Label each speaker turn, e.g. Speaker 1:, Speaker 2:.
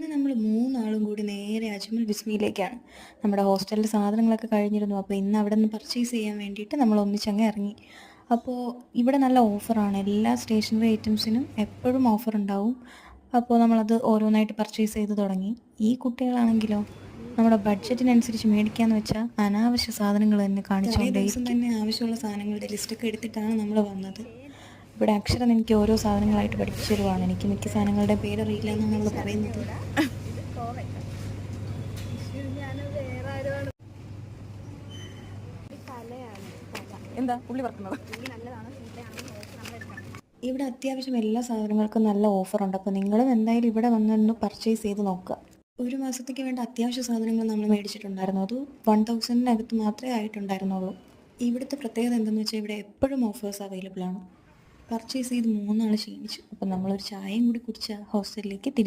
Speaker 1: അങ്ങനെ നമ്മൾ മൂന്നാളും കൂടി നേരെ അജ്മൽ ബിസ്മിയിലേക്കാണ്. നമ്മുടെ ഹോസ്റ്റലിലെ സാധനങ്ങളൊക്കെ കഴിഞ്ഞിരുന്നു. അപ്പോൾ ഇന്ന് അവിടെ നിന്ന് പർച്ചേസ് ചെയ്യാൻ വേണ്ടിയിട്ട് നമ്മൾ ഒന്നിച്ചങ്ങ് ഇറങ്ങി. അപ്പോൾ ഇവിടെ നല്ല ഓഫറാണ്. എല്ലാ സ്റ്റേഷനറി ഐറ്റംസിനും എപ്പോഴും ഓഫർ ഉണ്ടാവും. അപ്പോൾ നമ്മളത് ഓരോന്നായിട്ട് പർച്ചേസ് ചെയ്ത് തുടങ്ങി. ഈ കുട്ടികളാണെങ്കിലോ നമ്മുടെ ബഡ്ജറ്റിനനുസരിച്ച് മേടിക്കാന്ന് വെച്ചാൽ അനാവശ്യ സാധനങ്ങൾ തന്നെ കാണിച്ചുകൊണ്ടേയിരിക്കും. തന്നെ ആവശ്യമുള്ള സാധനങ്ങളുടെ ലിസ്റ്റൊക്കെ എടുത്തിട്ടാണ് നമ്മൾ വന്നത്. ഇവിടെ അക്ഷരം എനിക്ക് ഓരോ സാധനങ്ങളായിട്ട് പഠിപ്പിച്ചു തരുവാണ്. എനിക്ക് മിക്ക സാധനങ്ങളുടെ പേരറിയില്ല എന്നാണ് അവൾ പറയുന്നത്. എന്താ പുള്ളി പറഞ്ഞത്? ഇവിടെ അത്യാവശ്യം എല്ലാ സാധനങ്ങൾക്കും നല്ല ഓഫറുണ്ട്. അപ്പോൾ നിങ്ങളും എന്തായാലും ഇവിടെ വന്നൊന്ന് പർച്ചേസ് ചെയ്ത് നോക്കുക. ഒരു മാസത്തേക്ക് വേണ്ട അത്യാവശ്യ സാധനങ്ങൾ നമ്മൾ മേടിച്ചിട്ടുണ്ടായിരുന്നു. അത് 1000-നകത്ത് മാത്രമേ ആയിട്ടുണ്ടായിരുന്നുള്ളൂ. ഇവിടുത്തെ പ്രത്യേകത എന്തെന്ന് വെച്ചാൽ ഇവിടെ എപ്പോഴും ഓഫേഴ്സ് അവൈലബിൾ ആണ്. പർച്ചേസ് ചെയ്ത് മൂന്നാൾ ക്ഷീണിച്ചു. അപ്പം നമ്മളൊരു ചായയും കൂടി കുടിച്ച ഹോസ്റ്റലിലേക്ക്